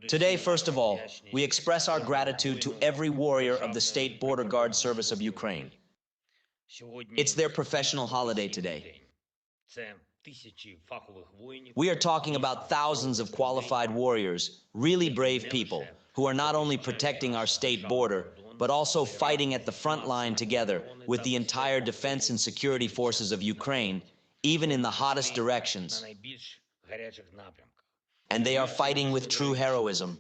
Today, first of all, we express our gratitude to every warrior of the State Border Guard Service of Ukraine. It's their professional holiday today. We are talking about thousands of qualified warriors, really brave people, who are not only protecting our state border, but also fighting at the front line together with the entire defense and security forces of Ukraine, even in the hottest directions. And they are fighting with true heroism.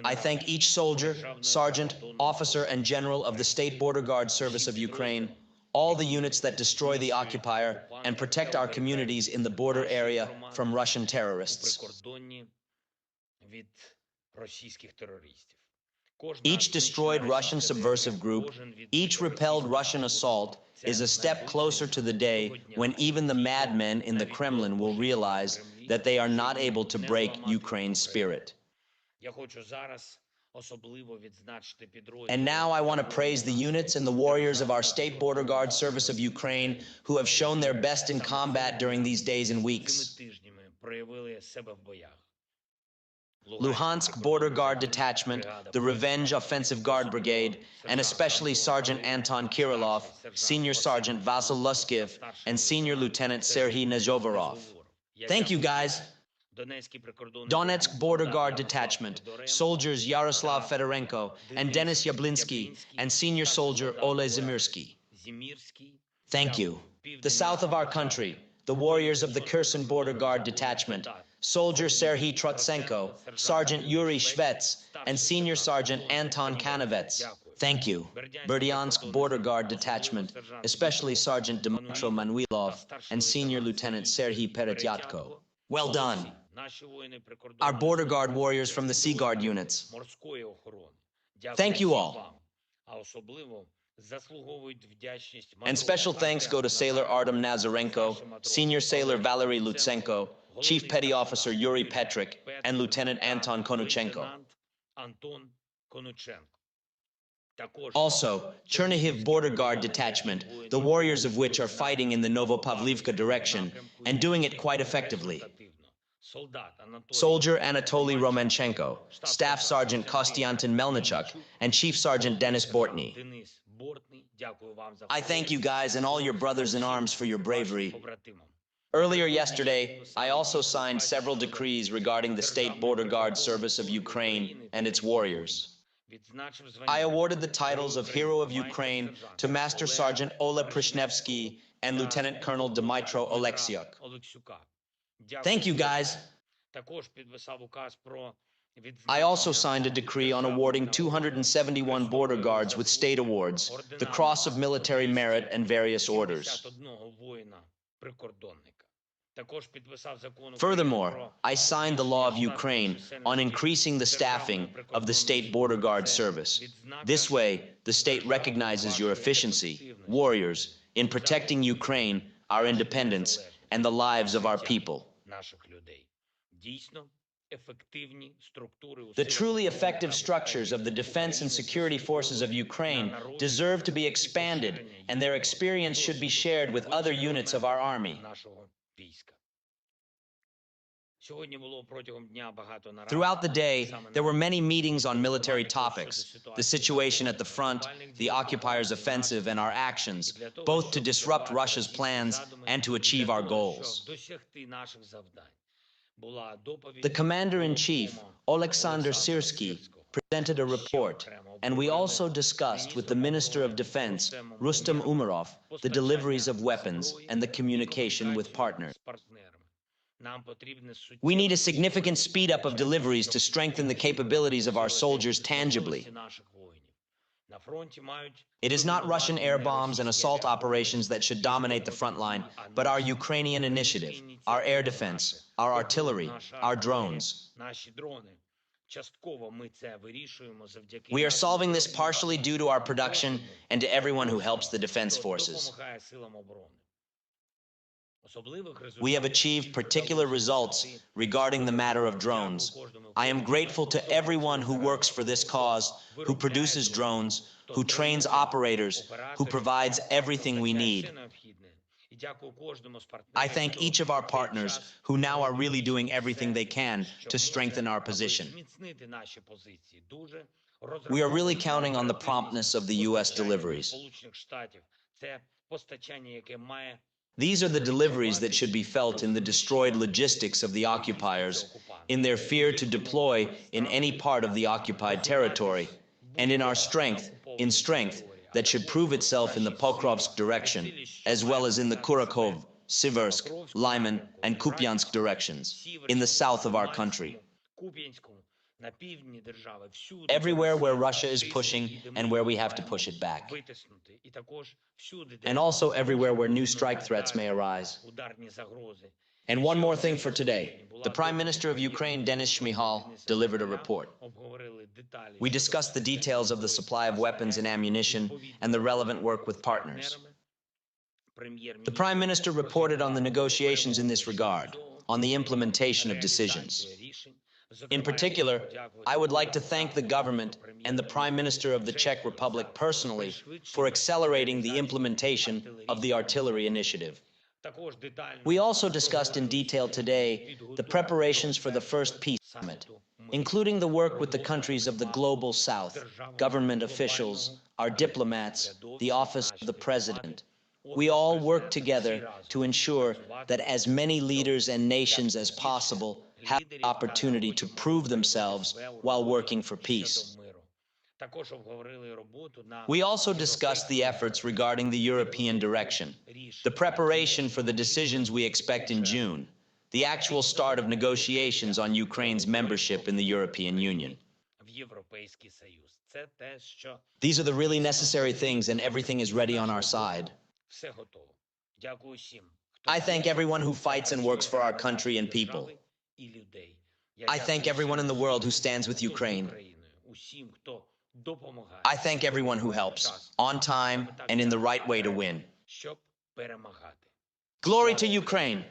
I thank each soldier, sergeant, officer, and general of the State Border Guard Service of Ukraine, all the units that destroy the occupier and protect our communities in the border area from Russian terrorists. Each destroyed Russian subversive group, each repelled Russian assault, is a step closer to the day when even the madmen in the Kremlin will realize that they are not able to break Ukraine's spirit. And now I want to praise the units and the warriors of our State Border Guard Service of Ukraine who have shown their best in combat during these days and weeks. Luhansk Border Guard Detachment, the Revenge Offensive Guard Brigade, and especially Sergeant Anton Kirilov, Senior Sergeant Vasil Luskiv, and Senior Lieutenant Serhiy Nezhovarov. Thank you, guys. Donetsk Border Guard Detachment, soldiers Yaroslav Fedorenko and Denis Yablinsky, and Senior Soldier Ole Zimirsky. Thank you. The south of our country, the warriors of the Kherson Border Guard Detachment, Soldier Serhiy Trotsenko, Sergeant Yuri Shvets, and Senior Sergeant Anton Kanovets. Thank you. Berdyansk Border Guard Detachment, especially Sergeant Dmytro Manuilov and Senior Lieutenant Serhiy Peretyatko. Well done. Our Border Guard warriors from the Sea Guard units. Thank you all. And special thanks go to Sailor Artem Nazarenko, Senior Sailor Valery Lutsenko, Chief Petty Officer Yuri Petrik, and Lieutenant Anton Konuchenko. Also, Chernihiv Border Guard Detachment, the warriors of which are fighting in the Novopavlivka direction, and doing it quite effectively. Soldier Anatoly Romanchenko, Staff Sergeant Kostiantin Melnichuk, and Chief Sergeant Denis Bortny. I thank you guys and all your brothers in arms for your bravery. Earlier yesterday, I also signed several decrees regarding the State Border Guard Service of Ukraine and its warriors. I awarded the titles of Hero of Ukraine to Master Sergeant Ola Prishnevsky and Lieutenant Colonel Dmytro Oleksiuk. Thank you, guys. I also signed a decree on awarding 271 border guards with state awards, the Cross of Military Merit, and various orders. Furthermore, I signed the law of Ukraine on increasing the staffing of the State Border Guard Service. This way, the state recognizes your efficiency, warriors, in protecting Ukraine, our independence, and the lives of our people. The truly effective structures of the defense and security forces of Ukraine deserve to be expanded, and their experience should be shared with other units of our army. Throughout the day, there were many meetings on military topics, the situation at the front, the occupiers' offensive, and our actions, both to disrupt Russia's plans and to achieve our goals. The Commander-in-Chief, Oleksandr Syrsky, presented a report, and we also discussed with the Minister of Defense, Rustem Umerov, the deliveries of weapons and the communication with partners. We need a significant speed-up of deliveries to strengthen the capabilities of our soldiers tangibly. It is not Russian air bombs and assault operations that should dominate the front line, but our Ukrainian initiative, our air defense, our artillery, our drones. We are solving this partially due to our production and to everyone who helps the defense forces. We have achieved particular results regarding the matter of drones. I am grateful to everyone who works for this cause, who produces drones, who trains operators, who provides everything we need. I thank each of our partners who now are really doing everything they can to strengthen our position. We are really counting on the promptness of the U.S. deliveries. These are the deliveries that should be felt in the destroyed logistics of the occupiers, in their fear to deploy in any part of the occupied territory, and in our strength, that should prove itself in the Pokrovsk direction, as well as in the Kurakhov, Siversk, Lyman, and Kupiansk directions, in the south of our country. Everywhere where Russia is pushing and where we have to push it back. And also everywhere where new strike threats may arise. And one more thing for today. The Prime Minister of Ukraine, Denis Shmyhal, delivered a report. We discussed the details of the supply of weapons and ammunition and the relevant work with partners. The Prime Minister reported on the negotiations in this regard, on the implementation of decisions. In particular, I would like to thank the government and the Prime Minister of the Czech Republic personally for accelerating the implementation of the artillery initiative. We also discussed in detail today the preparations for the first peace summit, including the work with the countries of the Global South, government officials, our diplomats, the Office of the President. We all work together to ensure that as many leaders and nations as possible have the opportunity to prove themselves while working for peace. We also discussed the efforts regarding the European direction, the preparation for the decisions we expect in June, the actual start of negotiations on Ukraine's membership in the European Union. These are the really necessary things, and everything is ready on our side. I thank everyone who fights and works for our country and people. I thank everyone in the world who stands with Ukraine. I thank everyone who helps, on time and in the right way to win. Glory to Ukraine!